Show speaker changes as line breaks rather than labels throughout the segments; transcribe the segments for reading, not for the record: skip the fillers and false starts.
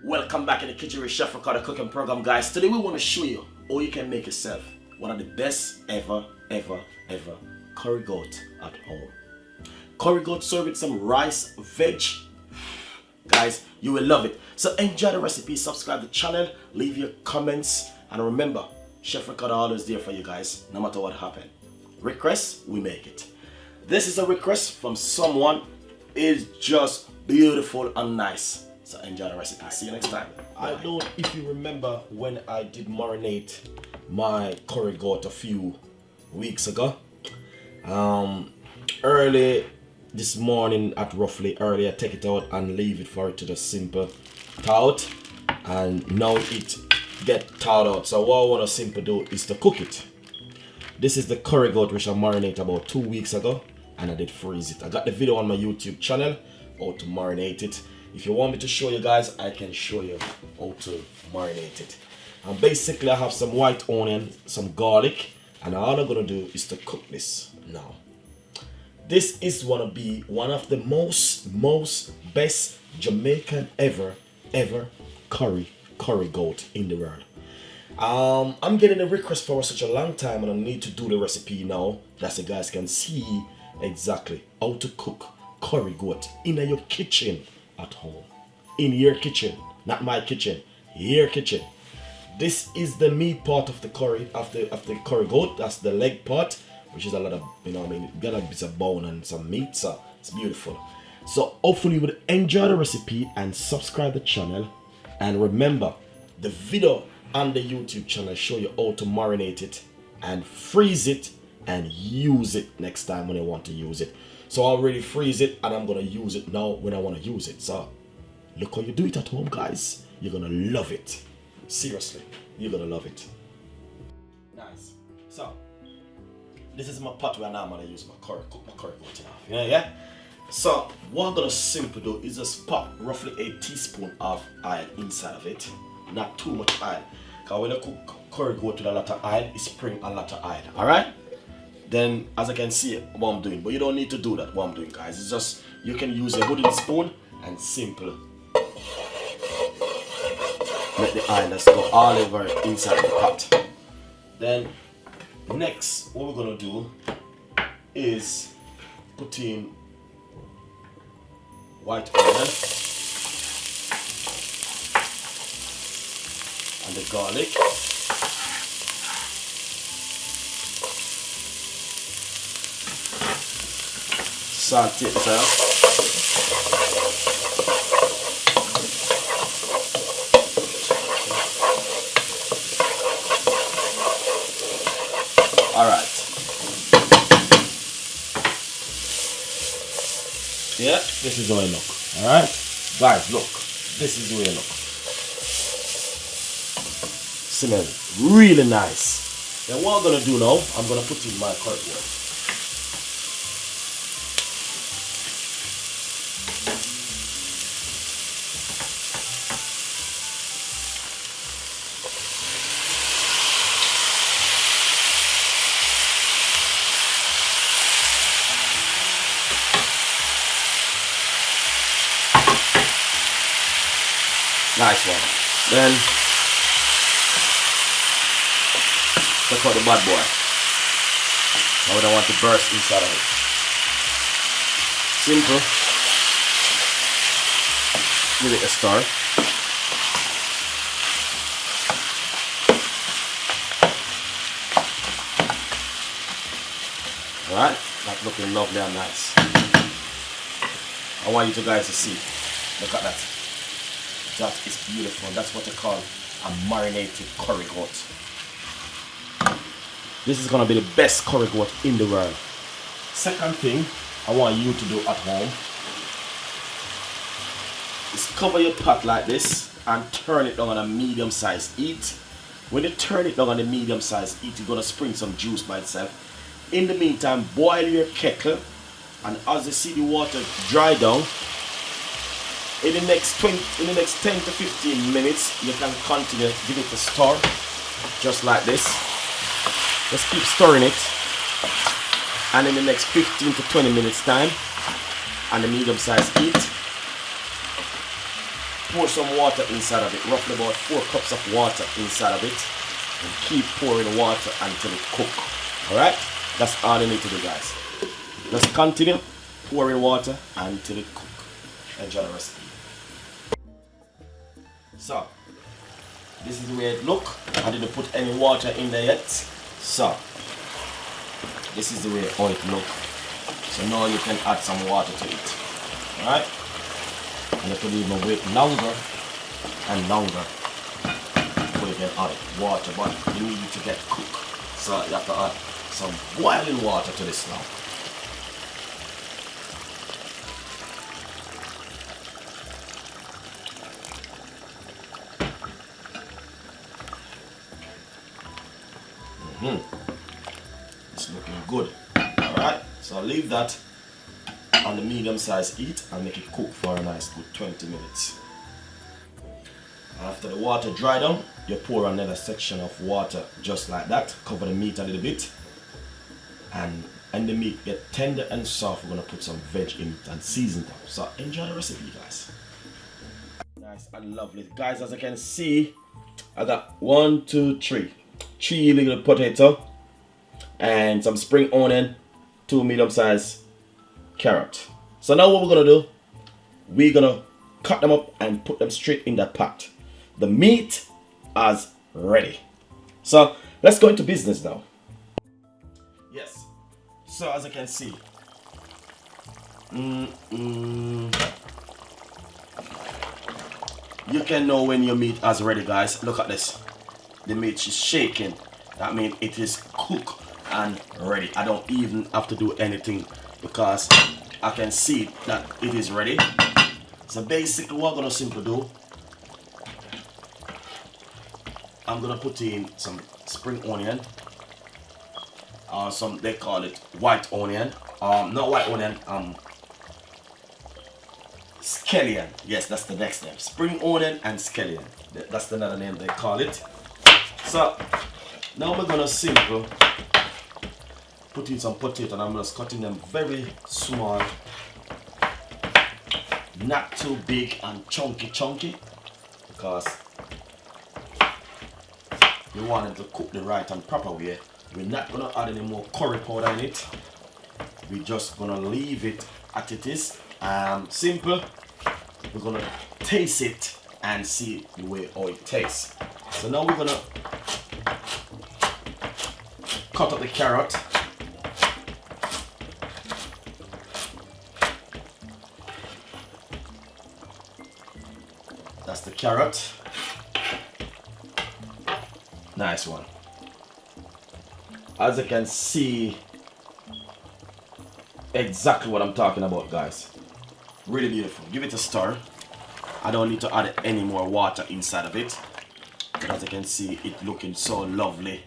Welcome back in the kitchen with Chef Ricardo cooking program, guys. Today we want to show you how you can make yourself one of the best ever curry goat at home. Curry goat served with some rice, veg. Guys, you will love it. So enjoy the recipe, subscribe to the channel, leave your comments, and remember, Chef Ricardo always there for you guys, no matter what happens. Request, we make it. This is a request from someone. It's just beautiful and nice. So enjoy the recipe. See you next time. I don't know if you remember when I did marinate my curry goat a few weeks ago. Early this morning at roughly early, I take it out and leave it for it to just simple thaw out. And now it get thawed out. So what I want to simply do is to cook it. This is the curry goat which I marinated about 2 weeks ago, and I did freeze it. I got the video on my YouTube channel how to marinate it. If you want me to show you guys, I can show you how to marinate it. And basically I have some white onion, some garlic, and all I'm gonna do is to cook this now. This is gonna be one of the most best Jamaican ever curry goat in the world. I'm getting a request for such a long time, and I need to do the recipe now that you guys can see exactly how to cook curry goat in your kitchen at home. In your kitchen, not my kitchen, your kitchen. This is the meat part of the curry, of the curry goat. That's the leg part, which is a lot of, got a bit of bone and some meat, so it's beautiful. So hopefully you would enjoy the recipe and subscribe to the channel. And remember, the video on the YouTube channel show you how to marinate it and freeze it and use it next time when I want to use it. So I already freeze it and I'm gonna use it now when I want to use it. So look how you do it at home, guys. You're gonna love it. Seriously, you're gonna love it. Nice. So this is my pot where I'm gonna use my curry, cook my curry goat enough. Yeah. So what I'm gonna simply do is just pop roughly a teaspoon of oil inside of it. Not too much oil, because when you cook curry goat with a lot of oil, it springs a lot of oil. Alright? Then as I can see what I'm doing, but you don't need to do that what I'm doing, guys. It's just you can use a wooden spoon and simple let the oil just go all over inside the pot. Then next what we're gonna do is put in white onion and the garlic. Saute it up. Alright. Yeah, this is how it look. Alright? Guys, look. This is the way it look. Smell really nice. Then what I'm gonna do now, I'm gonna put in my curry goat. Nice one. Then look at the bad boy. Now we don't want to burst inside of it. Simple. Give it a stir. Alright, that's looking lovely and nice. I want you guys to see. Look at that. That is beautiful. That's what they call a marinated curry goat. This is gonna be the best curry goat in the world. Second thing I want you to do at home is cover your pot like this and turn it down on a medium size heat. When you turn it down on a medium size heat, you're gonna spring some juice by itself. In the meantime, boil your kettle, and as you see the water dry down, in the next 10 to 15 minutes, you can continue, give it a stir, just like this. Just keep stirring it, and in the next 15 to 20 minutes time, on the medium size heat, pour some water inside of it, roughly about 4 cups of water inside of it, and keep pouring water until it cooks. Alright? That's all you need to do, guys. Just continue pouring water until it cooks. Enjoy the recipe. So, this is the way it look. I didn't put any water in there yet. So, this is the way how it look. So now you can add some water to it. Alright? And you can even wait longer and longer before you can add water, but you need it to get cooked. So you have to add some boiling water to this now. It's looking good. Alright, so leave that on the medium size heat and make it cook for a nice good 20 minutes. After the water dry down, you pour another section of water just like that, cover the meat a little bit, and the meat get tender and soft, we're gonna put some veg in it and season it up. So enjoy the recipe, guys. Nice and lovely. Guys, as you can see, I got 3 little potato and some spring onion, 2 medium-sized carrot. So now what we're gonna do, we're gonna cut them up and put them straight in that pot. The meat is ready. So let's go into business now. Yes. So as you can see, you can know when your meat is ready, guys. Look at this. The meat is shaking. That means it is cooked and ready. I don't even have to do anything because I can see that it is ready. So basically what I'm gonna simply do, I'm gonna put in some spring onion, or some, they call it white onion, not white onion, scallion. Yes, that's the next name. Spring onion and scallion. That's another name they call it. So now we're gonna simply put in some potato, and I'm just cutting them very small, not too big and chunky, because we want it to cook the right and proper way. We're not gonna add any more curry powder in it. We're just gonna leave it as it is. Simple. We're gonna taste it and see the way how it tastes. So now we're gonna cut up the carrot. That's the carrot. Nice one. As you can see, exactly what I'm talking about, guys. Really beautiful. Give it a stir. I don't need to add any more water inside of it. But as you can see, it looking so lovely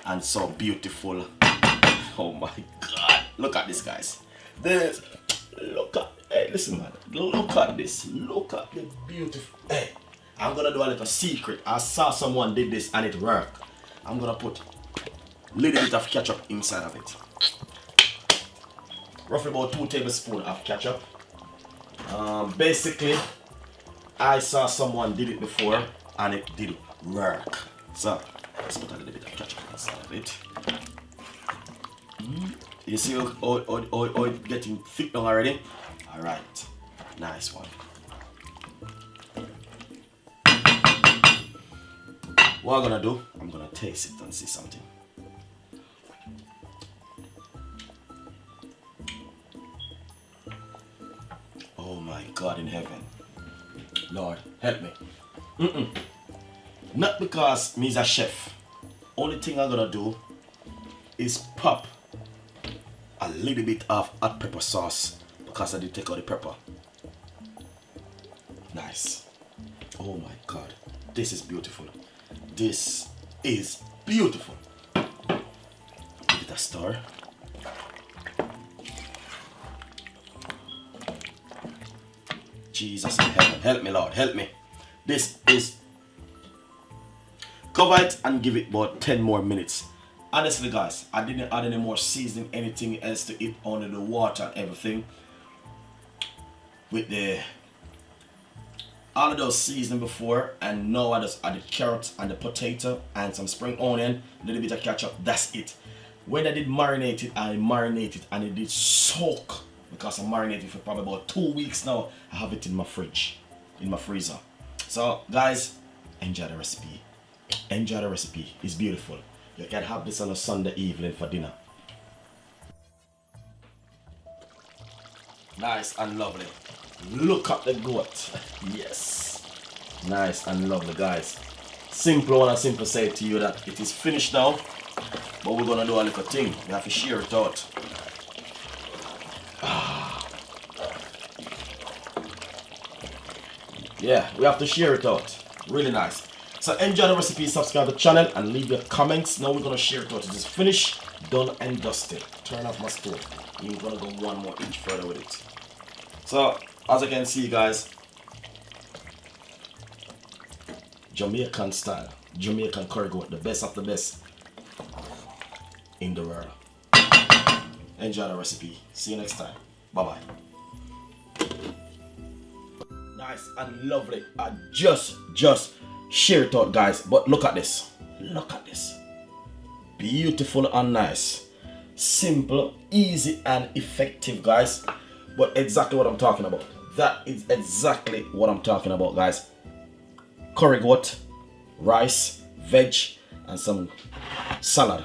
and so beautiful. Oh my God. Look at this, guys. This, look at, hey, listen, man. Look at this. Look at the beautiful, hey. I'm gonna do a little secret. I saw someone did this and it worked. I'm gonna put a little bit of ketchup inside of it. Roughly about 2 tablespoons of ketchup. Basically, I saw someone did it before and it did work. So let's put a little bit of ketchup inside of it. You see how it's getting thick now already? Alright, nice one. What I'm gonna do, I'm gonna taste it and see something. Oh my God in heaven. Lord, help me. Not because me's a chef. Only thing I'm gonna do is pop a little bit of hot pepper sauce because I did take out the pepper. Nice. Oh my God. This is beautiful. This is beautiful. Give it a stir. Jesus in heaven, help me, Lord, help me. This is, cover it and give it about 10 more minutes. Honestly, guys, I didn't add any more seasoning, anything else to it, only the water and everything with the all of those seasoned before, and now I just add the carrot and the potato and some spring onion, a little bit of ketchup. That's it. When I did marinate it, I marinated and it did soak because I marinated for probably about 2 weeks now. I have it in my fridge, in my freezer. So guys, enjoy the recipe. Enjoy the recipe. It's beautiful. You can have this on a Sunday evening for dinner. Nice and lovely. Look at the goat. Yes. Nice and lovely, guys. Simple one and simple say to you that it is finished now. But we're gonna do a little thing. We have to share it out. Yeah, we have to share it out. Really nice. So enjoy the recipe, subscribe to the channel, and leave your comments. Now we're gonna share it out. It is finished, done and dusted. Turn off my stove. We're gonna go one more inch further with it. So as you can see, guys, Jamaican style, Jamaican curry goat, the best of the best in the world. Enjoy the recipe. See you next time. Bye bye. Nice and lovely. I just share it out, guys. But look at this. Look at this. Beautiful and nice. Simple, easy and effective, guys. But exactly what I'm talking about. That is exactly what I'm talking about, guys. Curry goat, rice, veg, and some salad.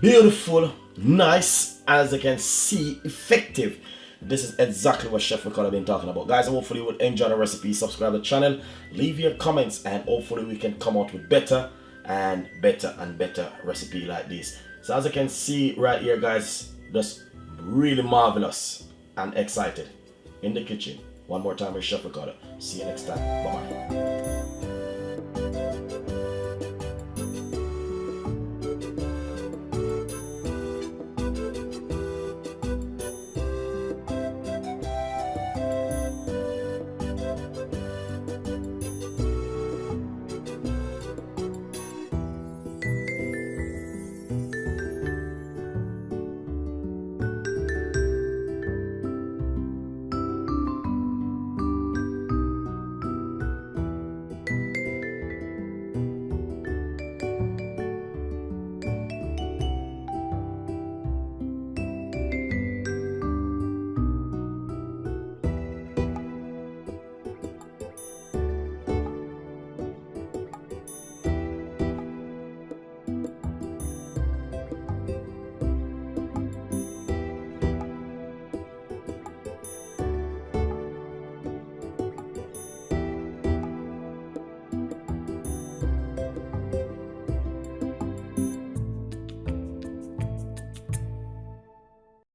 Beautiful, nice, as you can see, effective. This is exactly what Chef Ricardo has been talking about, guys. Hopefully you will enjoy the recipe. Subscribe to the channel, leave your comments, and hopefully we can come out with better and better recipe like this. So as you can see right here, guys, just really marvelous and excited in the kitchen. One more time with Chef Ricardo. See you next time. Bye bye.